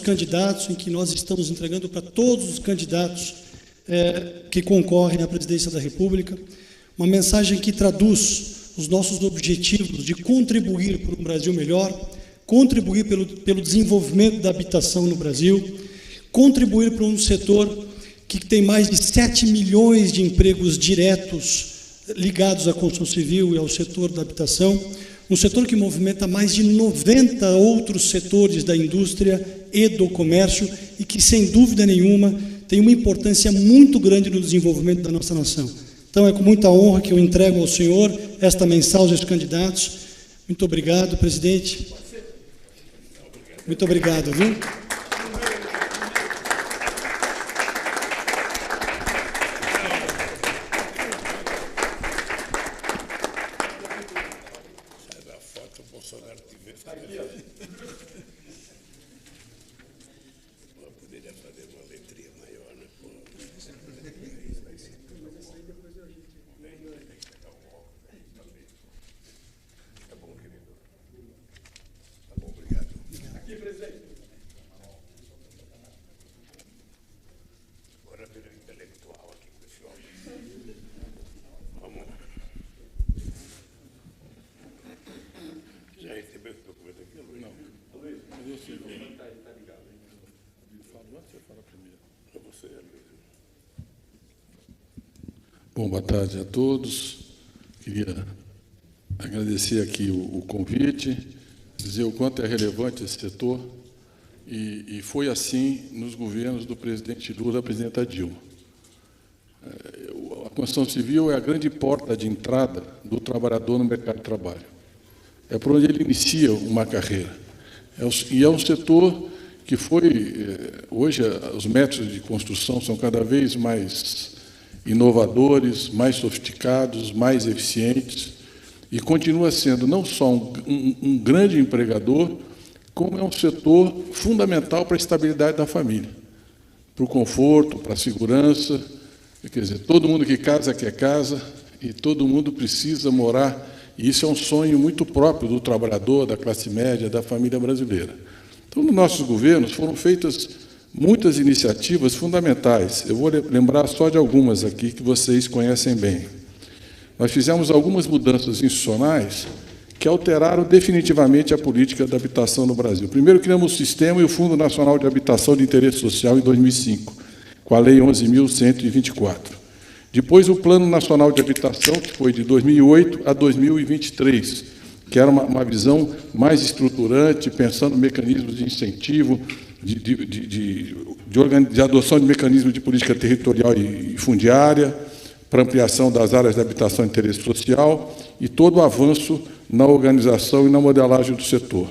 candidatos, em que nós estamos entregando para todos os candidatos que concorrem à presidência da República, uma mensagem que traduz os nossos objetivos de contribuir para um Brasil melhor, contribuir pelo desenvolvimento da habitação no Brasil, contribuir para um setor que tem mais de 7 milhões de empregos diretos ligados à construção civil e ao setor da habitação, um setor que movimenta mais de 90 outros setores da indústria e do comércio e que, sem dúvida nenhuma, tem uma importância muito grande no desenvolvimento da nossa nação. Então, é com muita honra que eu entrego ao senhor esta mensagem aos candidatos. Muito obrigado, presidente. Muito obrigado, viu? Bom, boa tarde a todos. Queria agradecer aqui o convite, dizer o quanto é relevante esse setor, e foi assim nos governos do presidente Lula e da presidenta Dilma. A construção civil é a grande porta de entrada do trabalhador no mercado de trabalho. É por onde ele inicia uma carreira. E é um setor que hoje os métodos de construção são cada vez mais inovadores, mais sofisticados, mais eficientes, e continua sendo não só um grande empregador, como é um setor fundamental para a estabilidade da família, para o conforto, para a segurança. Quer dizer, todo mundo que casa quer casa, e todo mundo precisa morar, e isso é um sonho muito próprio do trabalhador, da classe média, da família brasileira. Então, nos nossos governos foram feitas muitas iniciativas fundamentais. Eu vou lembrar só de algumas aqui que vocês conhecem bem. Nós fizemos algumas mudanças institucionais que alteraram definitivamente a política da habitação no Brasil. Primeiro, criamos o Sistema e o Fundo Nacional de Habitação de Interesse Social em 2005, com a Lei 11.124. Depois, o Plano Nacional de Habitação, que foi de 2008 a 2023, que era uma visão mais estruturante, pensando em mecanismos de incentivo, de adoção de mecanismos de política territorial e fundiária, para ampliação das áreas de habitação de interesse social e todo o avanço na organização e na modelagem do setor.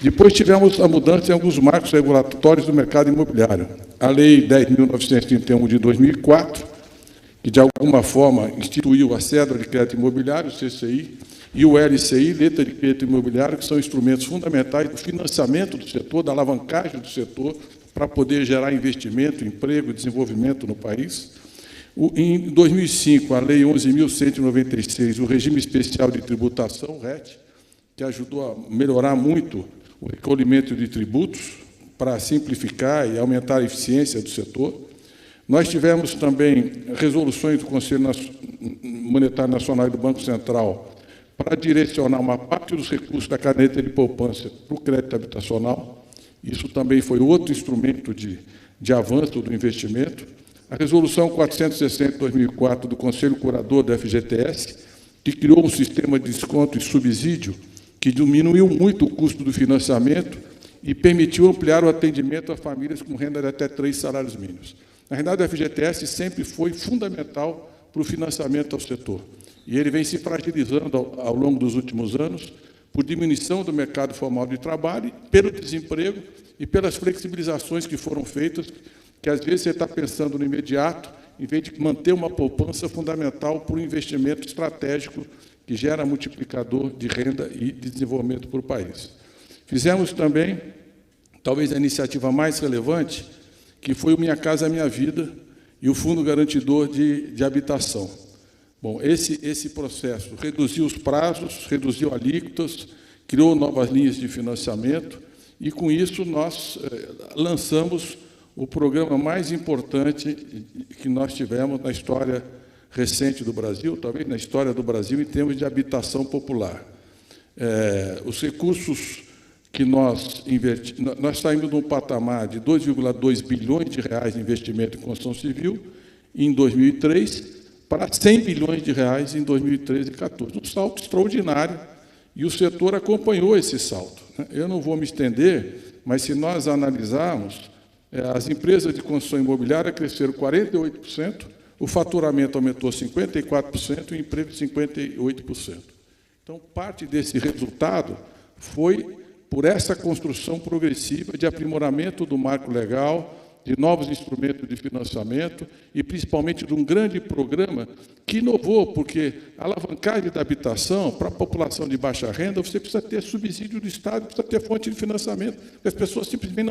Depois tivemos a mudança em alguns marcos regulatórios do mercado imobiliário. A Lei 10.931 de 2004, que de alguma forma instituiu a cédula de crédito imobiliário, o CCI, e o LCI, Letra de Crédito Imobiliário, que são instrumentos fundamentais do financiamento do setor, da alavancagem do setor, para poder gerar investimento, emprego e desenvolvimento no país. Em 2005, a Lei 11.196, o Regime Especial de Tributação, RET, que ajudou a melhorar muito o recolhimento de tributos, para simplificar e aumentar a eficiência do setor. Nós tivemos também resoluções do Conselho Monetário Nacional e do Banco Central para direcionar uma parte dos recursos da caderneta de poupança para o crédito habitacional. Isso também foi outro instrumento de avanço do investimento. A Resolução 460 de 2004 do Conselho Curador da FGTS, que criou um sistema de desconto e subsídio que diminuiu muito o custo do financiamento e permitiu ampliar o atendimento a famílias com renda de até 3 salários mínimos. Na realidade, o FGTS sempre foi fundamental para o financiamento ao setor. E ele vem se fragilizando ao longo dos últimos anos por diminuição do mercado formal de trabalho, pelo desemprego e pelas flexibilizações que foram feitas, que às vezes você está pensando no imediato, em vez de manter uma poupança fundamental para um investimento estratégico que gera multiplicador de renda e de desenvolvimento para o país. Fizemos também, talvez a iniciativa mais relevante, que foi o Minha Casa Minha Vida e o Fundo Garantidor de Habitação. Bom, esse processo reduziu os prazos, reduziu alíquotas, criou novas linhas de financiamento e, com isso, nós lançamos o programa mais importante que nós tivemos na história recente do Brasil, talvez na história do Brasil, em termos de habitação popular. Os recursos que nós investimos, nós saímos de um patamar de 2,2 bilhões de reais de investimento em construção civil em 2003 para 100 bilhões de reais em 2013 e 2014. Um salto extraordinário, e o setor acompanhou esse salto. Eu não vou me estender, mas se nós analisarmos, as empresas de construção imobiliária cresceram 48%, o faturamento aumentou 54% e o emprego 58%. Então, parte desse resultado foi por essa construção progressiva de aprimoramento do marco legal, de novos instrumentos de financiamento e, principalmente, de um grande programa que inovou, porque a alavancagem da habitação, para a população de baixa renda, você precisa ter subsídio do Estado, precisa ter fonte de financiamento, porque as pessoas simplesmente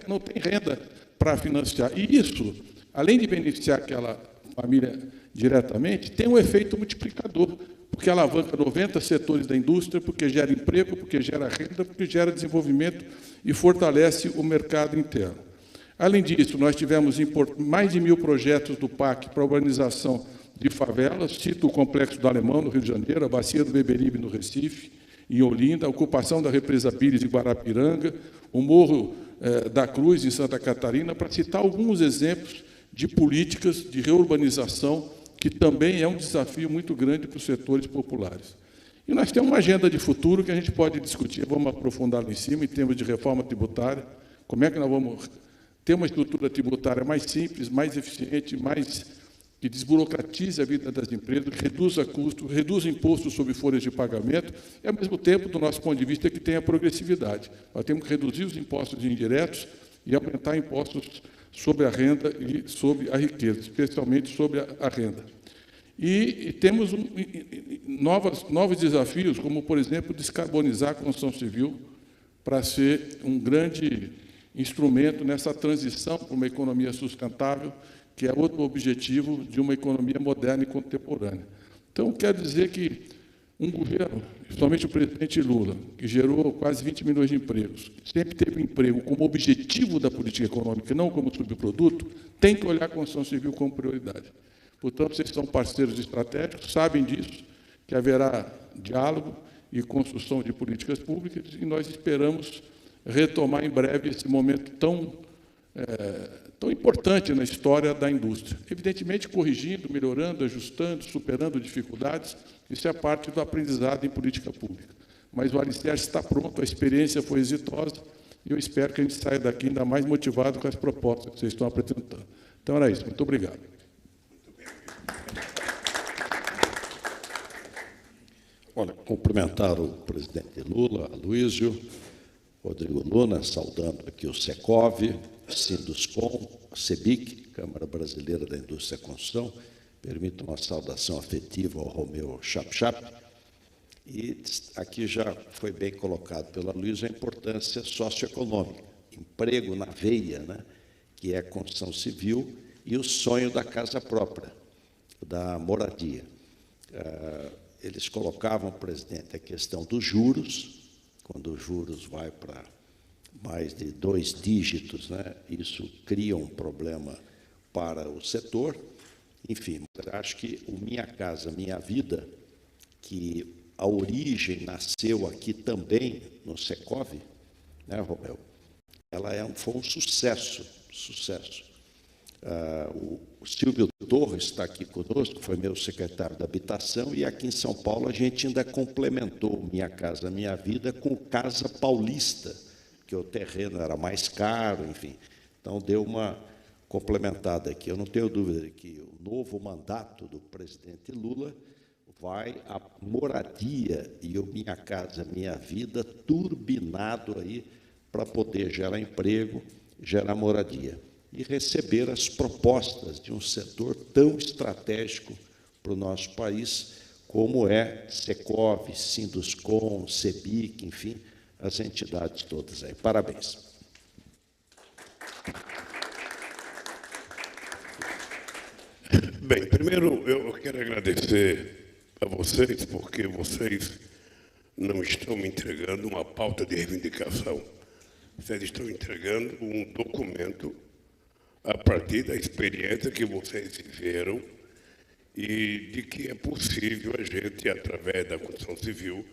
não têm renda para financiar. E isso, além de beneficiar aquela família diretamente, tem um efeito multiplicador, porque alavanca 90 setores da indústria, porque gera emprego, porque gera renda, porque gera desenvolvimento e fortalece o mercado interno. Além disso, nós tivemos mais de 1.000 projetos do PAC para a urbanização de favelas, cito o Complexo do Alemão, no Rio de Janeiro, a Bacia do Beberibe, no Recife, em Olinda, a ocupação da Represa Pires, em Guarapiranga, o Morro da Cruz, em Santa Catarina, para citar alguns exemplos de políticas de reurbanização, que também é um desafio muito grande para os setores populares. E nós temos uma agenda de futuro que a gente pode discutir, vamos aprofundar lá em cima, em termos de reforma tributária, como é que nós vamos ter uma estrutura tributária mais simples, mais eficiente, que desburocratize a vida das empresas, que reduza custos, reduza impostos sobre folhas de pagamento, e, ao mesmo tempo, do nosso ponto de vista, que tenha progressividade. Nós temos que reduzir os impostos indiretos e aumentar impostos sobre a renda e sobre a riqueza, especialmente sobre a renda. E temos novos desafios, como, por exemplo, descarbonizar a construção civil para ser um grande instrumento nessa transição para uma economia sustentável, que é outro objetivo de uma economia moderna e contemporânea. Então, quero dizer que um governo, principalmente o presidente Lula, que gerou quase 20 milhões de empregos, sempre teve o emprego como objetivo da política econômica, não como subproduto, tem que olhar a construção civil como prioridade. Portanto, vocês são parceiros estratégicos, sabem disso, que haverá diálogo e construção de políticas públicas, e nós esperamos retomar em breve esse momento tão importante na história da indústria. Evidentemente, corrigindo, melhorando, ajustando, superando dificuldades, isso é parte do aprendizado em política pública. Mas o alicerce está pronto, a experiência foi exitosa, e eu espero que a gente saia daqui ainda mais motivado com as propostas que vocês estão apresentando. Então, era isso. Muito obrigado. Olha, cumprimentar o presidente Lula, Aloysio, Rodrigo Luna, saudando aqui o Secov, Sinduscom, a CEBIC, Câmara Brasileira da Indústria e Construção. Permito uma saudação afetiva ao Romeu Chap-Chap. E aqui já foi bem colocado pela Luísa a importância socioeconômica, emprego na veia, né, que é a construção civil, e o sonho da casa própria, da moradia. Eles colocavam, presidente, a questão dos juros. Quando os juros vai para mais de 2 dígitos, né, isso cria um problema para o setor. Enfim, acho que o Minha Casa Minha Vida, que a origem nasceu aqui também no Secov, né, Romeu? Ela foi um sucesso. O Silvio Torres está aqui conosco, foi meu secretário da Habitação, e aqui em São Paulo a gente ainda complementou Minha Casa Minha Vida com Casa Paulista, que o terreno era mais caro, enfim. Então, deu uma complementada aqui. Eu não tenho dúvida de que o novo mandato do presidente Lula vai a moradia e o Minha Casa Minha Vida turbinado aí para poder gerar emprego, gerar moradia e receber as propostas de um setor tão estratégico para o nosso país, como é Secov, Sinduscom, CEBIC, enfim, as entidades todas aí. Parabéns. Bem, primeiro eu quero agradecer a vocês, porque vocês não estão me entregando uma pauta de reivindicação. vocês estão entregando um documento a partir da experiência que vocês viveram e de que é possível a gente, através da construção civil,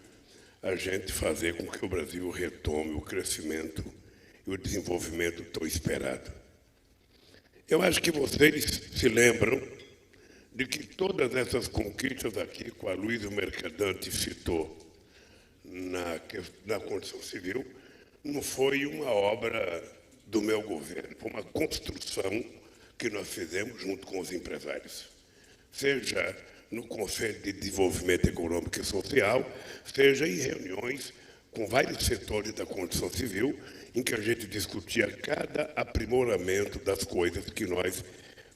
a gente fazer com que o Brasil retome o crescimento e o desenvolvimento tão esperado. Eu acho que vocês se lembram de que todas essas conquistas aqui, que a Luísio Mercadante citou na construção civil, não foi uma obra do meu governo, foi uma construção que nós fizemos junto com os empresários. Seja no Conselho de Desenvolvimento Econômico e Social, seja em reuniões com vários setores da construção civil, em que a gente discutia cada aprimoramento das coisas que nós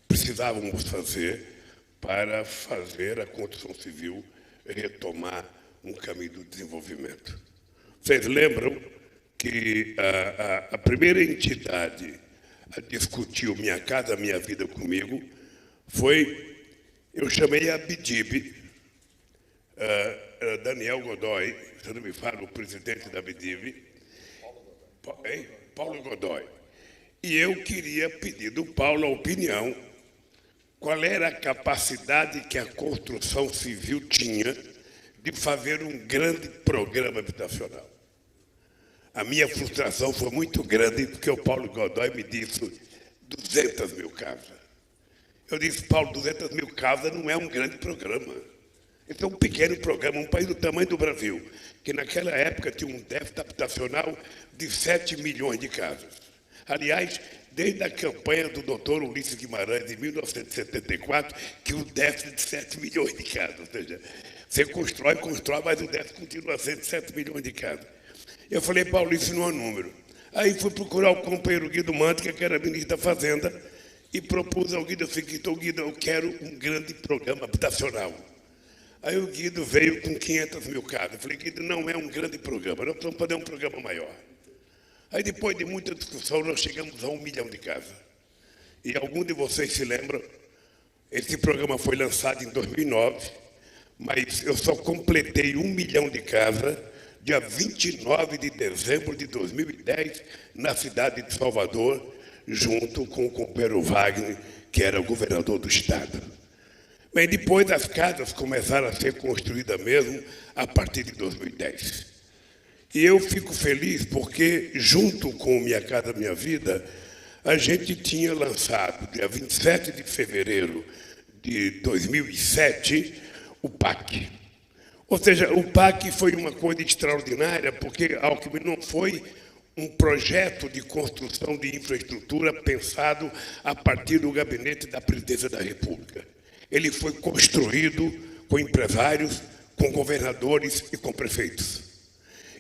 precisávamos fazer para fazer a construção civil retomar um caminho do desenvolvimento. Vocês lembram que a primeira entidade a discutir o Minha Casa Minha Vida comigo foi, eu chamei a BDIB, Daniel Godoy, se não me fala, o presidente da BDIB, Paulo Godoy. E eu queria pedir do Paulo a opinião, qual era a capacidade que a construção civil tinha de fazer um grande programa habitacional. A minha frustração foi muito grande, porque o Paulo Godoy me disse 200 mil casas. Eu disse, Paulo, 200 mil casas não é um grande programa. Esse é um pequeno programa, um país do tamanho do Brasil, que naquela época tinha um déficit habitacional de 7 milhões de casas. Aliás, desde a campanha do doutor Ulisses Guimarães, em 1974, que o déficit de 7 milhões de casas. Ou seja, você constrói, mas o déficit continua sendo 7 milhões de casas. Eu falei, Paulo, isso não é número. Aí fui procurar o companheiro Guido Mantega, que era ministro da Fazenda, e propus ao Guido o seguinte, Guido, eu quero um grande programa habitacional. Aí o Guido veio com 500 mil casas. Eu falei, Guido, não é um grande programa, nós precisamos fazer um programa maior. Aí, depois de muita discussão, nós chegamos a 1 milhão de casas. E algum de vocês se lembram, esse programa foi lançado em 2009, mas eu só completei 1 milhão de casas dia 29 de dezembro de 2010, na cidade de Salvador, junto com o companheiro Wagner, que era o governador do estado. Mas depois as casas começaram a ser construídas mesmo a partir de 2010. E eu fico feliz porque, junto com Minha Casa Minha Vida, a gente tinha lançado, dia 27 de fevereiro de 2007, o PAC. Ou seja, o PAC foi uma coisa extraordinária, porque Alckmin não foi um projeto de construção de infraestrutura pensado a partir do gabinete da Presidência da República. Ele foi construído com empresários, com governadores e com prefeitos.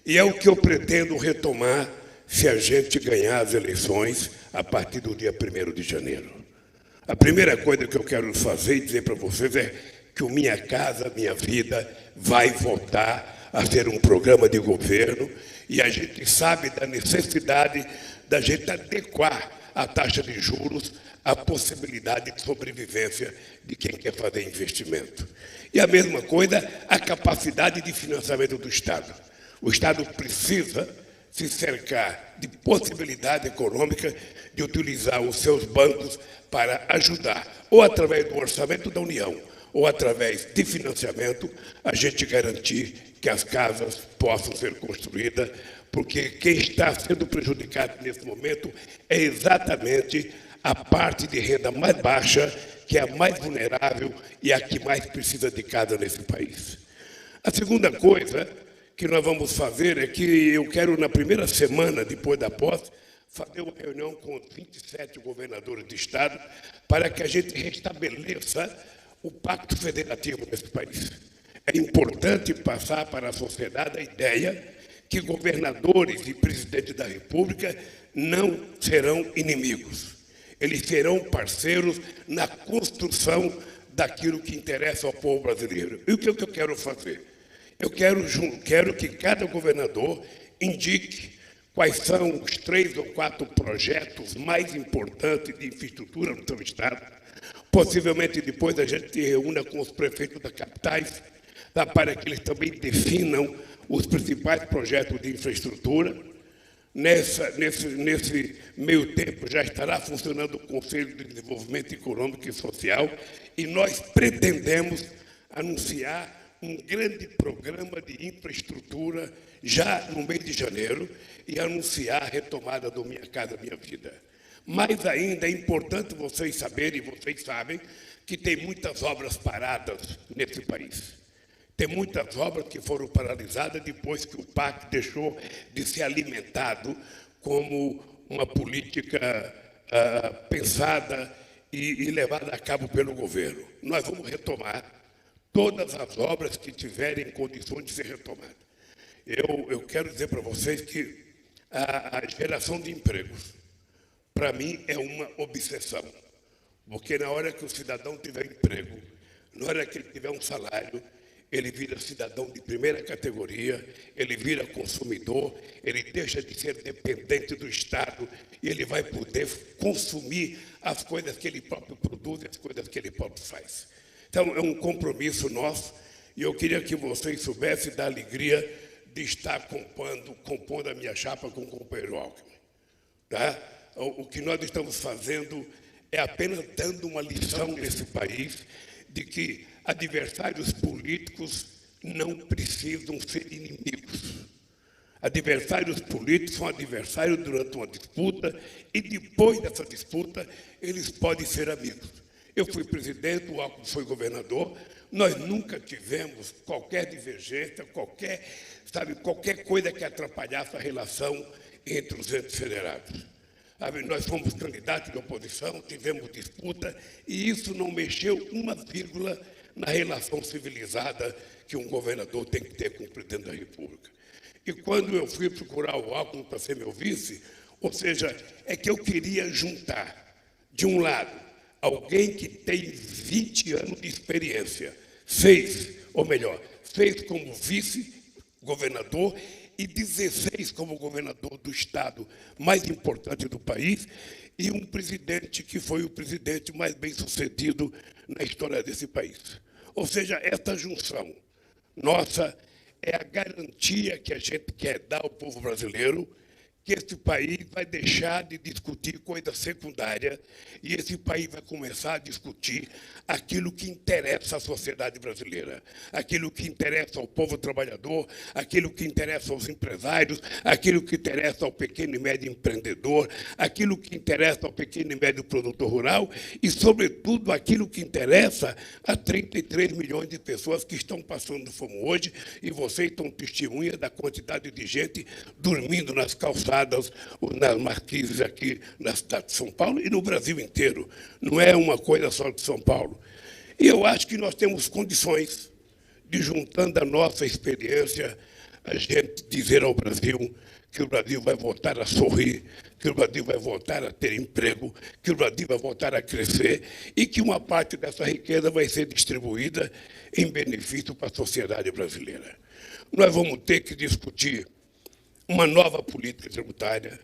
E é o que eu pretendo retomar se a gente ganhar as eleições a partir do dia 1º de janeiro. A primeira coisa que eu quero fazer e dizer para vocês é que o Minha Casa Minha Vida vai voltar a ser um programa de governo e a gente sabe da necessidade da gente adequar a taxa de juros à possibilidade de sobrevivência de quem quer fazer investimento. E a mesma coisa, a capacidade de financiamento do Estado. O Estado precisa se cercar de possibilidade econômica de utilizar os seus bancos para ajudar, ou através do orçamento da União, ou através de financiamento, a gente garantir que as casas possam ser construídas, porque quem está sendo prejudicado nesse momento é exatamente a parte de renda mais baixa, que é a mais vulnerável e a que mais precisa de casa nesse país. A segunda coisa que nós vamos fazer é que eu quero, na primeira semana depois da posse, fazer uma reunião com os 27 governadores de estado para que a gente restabeleça o pacto federativo nesse país. É importante passar para a sociedade a ideia que governadores e presidentes da República não serão inimigos. Eles serão parceiros na construção daquilo que interessa ao povo brasileiro. E o que eu quero fazer? Eu quero que cada governador indique quais são os 3 ou 4 projetos mais importantes de infraestrutura no seu estado. Possivelmente depois a gente se reúna com os prefeitos das capitais, para que eles também definam os principais projetos de infraestrutura. Nesse meio tempo, já estará funcionando o Conselho de Desenvolvimento Econômico e Social e nós pretendemos anunciar um grande programa de infraestrutura já no mês de janeiro e anunciar a retomada do Minha Casa Minha Vida. Mais ainda, é importante vocês saberem, e vocês sabem, que tem muitas obras paradas nesse país. Tem muitas obras que foram paralisadas depois que o PAC deixou de ser alimentado como uma política pensada e levada a cabo pelo governo. Nós vamos retomar todas as obras que tiverem condições de ser retomadas. Eu quero dizer para vocês que a geração de empregos, para mim, é uma obsessão. Porque na hora que o cidadão tiver emprego, na hora que ele tiver um salário, ele vira cidadão de primeira categoria, ele vira consumidor, ele deixa de ser dependente do Estado e ele vai poder consumir as coisas que ele próprio produz e as coisas que ele próprio faz. Então, é um compromisso nosso e eu queria que vocês soubessem da alegria de estar compondo a minha chapa com o companheiro Alckmin. Tá? O que nós estamos fazendo é apenas dando uma lição nesse país de que adversários políticos não precisam ser inimigos. Adversários políticos são adversários durante uma disputa e depois dessa disputa eles podem ser amigos. Eu fui presidente, o Alckmin foi governador, nós nunca tivemos qualquer divergência, qualquer coisa que atrapalhasse a relação entre os entes federados. Nós fomos candidatos de oposição, tivemos disputa e isso não mexeu uma vírgula na relação civilizada que um governador tem que ter com o presidente da República. E quando eu fui procurar o Alckmin para ser meu vice, ou seja, é que eu queria juntar, de um lado, alguém que tem 20 anos de experiência, fez como vice-governador e 16 como governador do estado mais importante do país, e um presidente que foi o presidente mais bem-sucedido na história desse país. Ou seja, essa junção nossa é a garantia que a gente quer dar ao povo brasileiro que esse país vai deixar de discutir coisa secundária e esse país vai começar a discutir aquilo que interessa à sociedade brasileira, aquilo que interessa ao povo trabalhador, aquilo que interessa aos empresários, aquilo que interessa ao pequeno e médio empreendedor, aquilo que interessa ao pequeno e médio produtor rural e, sobretudo, aquilo que interessa a 33 milhões de pessoas que estão passando fome hoje e vocês estão testemunhas da quantidade de gente dormindo nas calçadas, nas marquises aqui na cidade de São Paulo e no Brasil inteiro. Não é uma coisa só de São Paulo. E eu acho que nós temos condições de, juntando a nossa experiência, a gente dizer ao Brasil que o Brasil vai voltar a sorrir, que o Brasil vai voltar a ter emprego, que o Brasil vai voltar a crescer e que uma parte dessa riqueza vai ser distribuída em benefício para a sociedade brasileira. Nós vamos ter que discutir uma nova política tributária,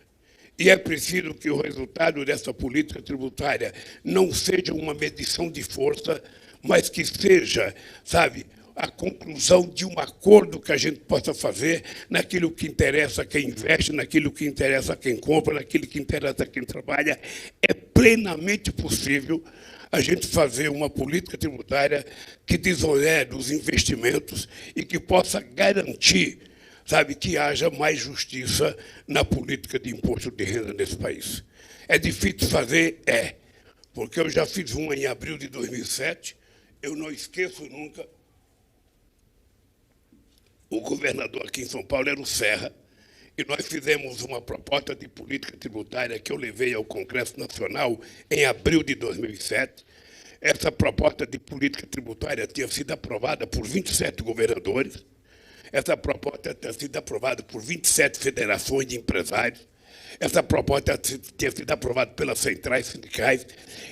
e é preciso que o resultado dessa política tributária não seja uma medição de força, mas que seja, a conclusão de um acordo que a gente possa fazer naquilo que interessa a quem investe, naquilo que interessa a quem compra, naquilo que interessa a quem trabalha. É plenamente possível a gente fazer uma política tributária que desonere os investimentos e que possa garantir que haja mais justiça na política de imposto de renda nesse país. É difícil fazer? É. Porque eu já fiz uma em abril de 2007, eu não esqueço nunca, o governador aqui em São Paulo era o Serra, e nós fizemos uma proposta de política tributária que eu levei ao Congresso Nacional em abril de 2007. Essa proposta de política tributária tinha sido aprovada por 27 governadores, essa proposta tinha sido aprovada por 27 federações de empresários, essa proposta tinha sido aprovada pelas centrais sindicais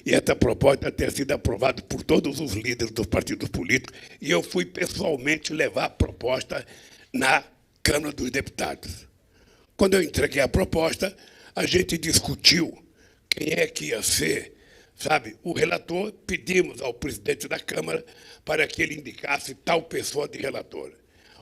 e essa proposta tinha sido aprovada por todos os líderes dos partidos políticos e eu fui pessoalmente levar a proposta na Câmara dos Deputados. Quando eu entreguei a proposta, a gente discutiu quem é que ia ser, o relator. Pedimos ao presidente da Câmara para que ele indicasse tal pessoa de relator.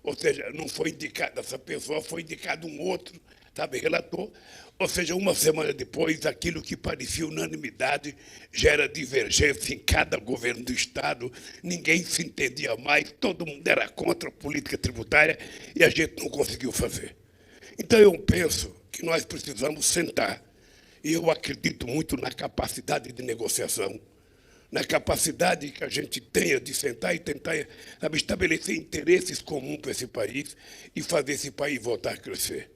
Ou seja, não foi indicada essa pessoa, foi indicado um outro sabe, relator. Ou seja, uma semana depois, aquilo que parecia unanimidade gera divergência em cada governo do Estado, ninguém se entendia mais, todo mundo era contra a política tributária e a gente não conseguiu fazer. Então, eu penso que nós precisamos sentar, e eu acredito muito na capacidade de negociação, na capacidade que a gente tenha de sentar e tentar, sabe, estabelecer interesses comuns para esse país e fazer esse país voltar a crescer.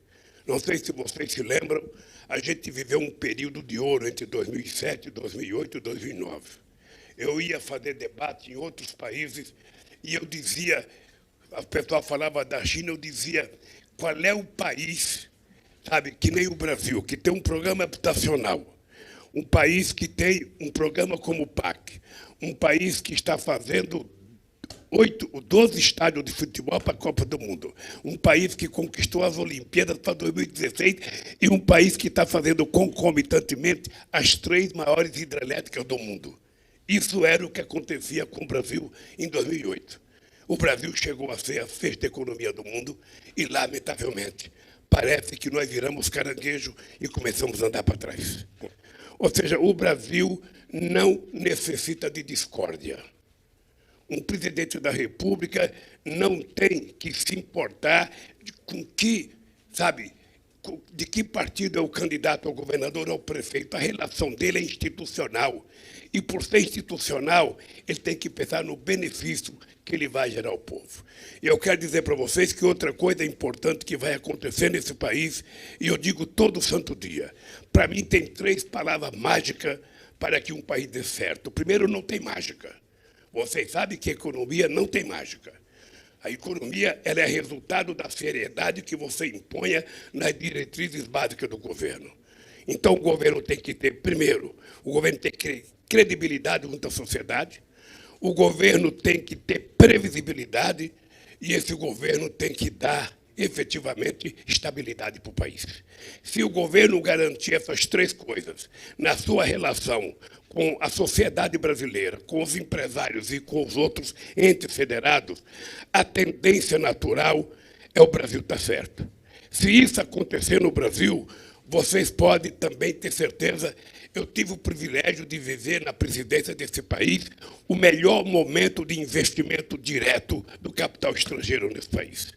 Não sei se vocês se lembram, a gente viveu um período de ouro entre 2007, 2008 e 2009. Eu ia fazer debate em outros países e eu dizia, o pessoal falava da China, eu dizia, qual é o país, sabe, que nem o Brasil, que tem um programa habitacional, um país que tem um programa como o PAC, um país que está fazendo 12 estádios de futebol para a Copa do Mundo, um país que conquistou as Olimpíadas para 2016 e um país que está fazendo concomitantemente as 3 maiores hidrelétricas do mundo. Isso era o que acontecia com o Brasil em 2008. O Brasil chegou a ser a 6ª economia do mundo e, lamentavelmente, parece que nós viramos caranguejo e começamos a andar para trás. Ou seja, o Brasil não necessita de discórdia. Um presidente da República não tem que se importar com que, sabe, de que partido é o candidato ao governador ou ao prefeito. A relação dele é institucional. E, por ser institucional, ele tem que pensar no benefício que ele vai gerar ao povo. E eu quero dizer para vocês que outra coisa importante que vai acontecer nesse país, e eu digo todo santo dia, para mim tem 3 palavras mágicas para que um país dê certo. Primeiro, não tem mágica. Vocês sabem que a economia não tem mágica. A economia ela é resultado da seriedade que você imponha nas diretrizes básicas do governo. Então, o governo tem que ter, primeiro, o governo tem que ter credibilidade junto à sociedade, o governo tem que ter previsibilidade e esse governo tem que dar, efetivamente, estabilidade para o país. Se o governo garantir essas 3 coisas na sua relação com a sociedade brasileira, com os empresários e com os outros entes federados, a tendência natural é o Brasil estar certo. Se isso acontecer no Brasil, vocês podem também ter certeza, eu tive o privilégio de viver na presidência desse país o melhor momento de investimento direto do capital estrangeiro nesse país.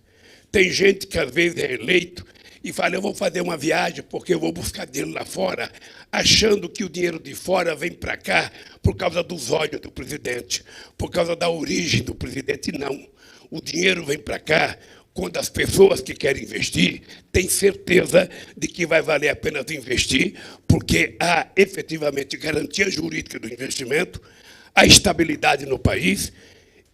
Tem gente que às vezes é eleito e fala, eu vou fazer uma viagem porque eu vou buscar dinheiro lá fora, achando que o dinheiro de fora vem para cá por causa dos olhos do presidente, por causa da origem do presidente. Não. O dinheiro vem para cá quando as pessoas que querem investir têm certeza de que vai valer a pena investir, porque há efetivamente garantia jurídica do investimento, a estabilidade no país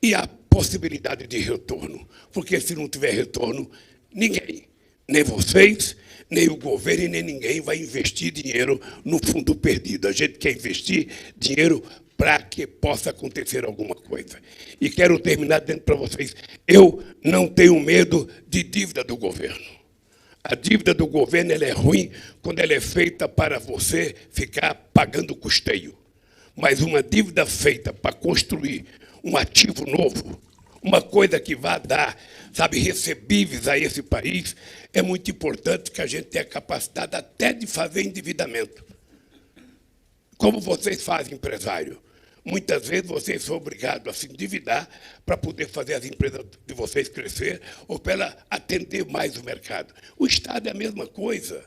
e a possibilidade de retorno. Porque se não tiver retorno, ninguém, nem vocês, nem o governo e nem ninguém vai investir dinheiro no fundo perdido. A gente quer investir dinheiro para que possa acontecer alguma coisa. E quero terminar dizendo para vocês, eu não tenho medo de dívida do governo. A dívida do governo ela é ruim quando ela é feita para você ficar pagando custeio. Mas uma dívida feita para construir um ativo novo, uma coisa que vai dar, sabe, recebíveis a esse país, é muito importante que a gente tenha capacidade até de fazer endividamento. Como vocês fazem, empresário? Muitas vezes vocês são obrigados a se endividar para poder fazer as empresas de vocês crescer ou para ela atender mais o mercado. O Estado é a mesma coisa.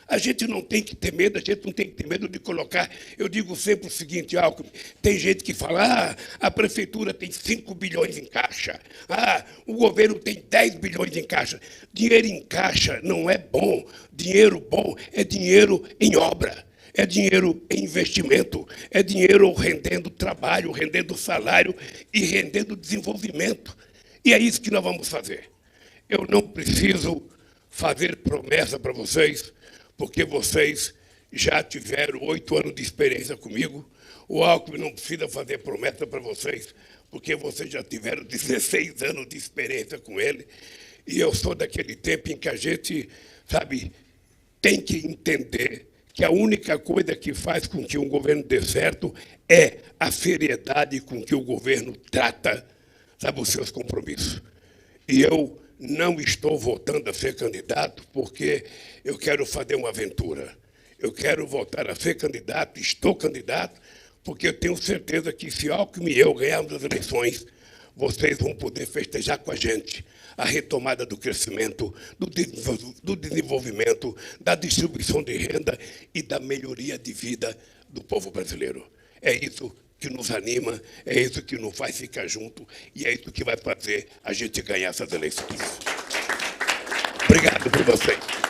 A gente não tem que ter medo, a gente não tem que ter medo de colocar. Eu digo sempre o seguinte, Alckmin, tem gente que fala, a prefeitura tem 5 bilhões em caixa, o governo tem 10 bilhões em caixa. Dinheiro em caixa não é bom. Dinheiro bom é dinheiro em obra. É dinheiro em investimento, é dinheiro rendendo trabalho, rendendo salário e rendendo desenvolvimento. E é isso que nós vamos fazer. Eu não preciso fazer promessa para vocês, porque vocês já tiveram 8 anos de experiência comigo. O Alckmin não precisa fazer promessa para vocês, porque vocês já tiveram 16 anos de experiência com ele. E eu sou daquele tempo em que a gente, sabe, tem que entender que a única coisa que faz com que um governo dê certo é a seriedade com que o governo trata, sabe, os seus compromissos. E eu não estou voltando a ser candidato porque eu quero fazer uma aventura. Eu quero voltar a ser candidato, estou candidato, porque eu tenho certeza que se Alckmin e eu ganharmos as eleições, vocês vão poder festejar com a gente a retomada do crescimento, do desenvolvimento, da distribuição de renda e da melhoria de vida do povo brasileiro. É isso que nos anima, é isso que nos faz ficar junto e é isso que vai fazer a gente ganhar essas eleições. Obrigado por vocês.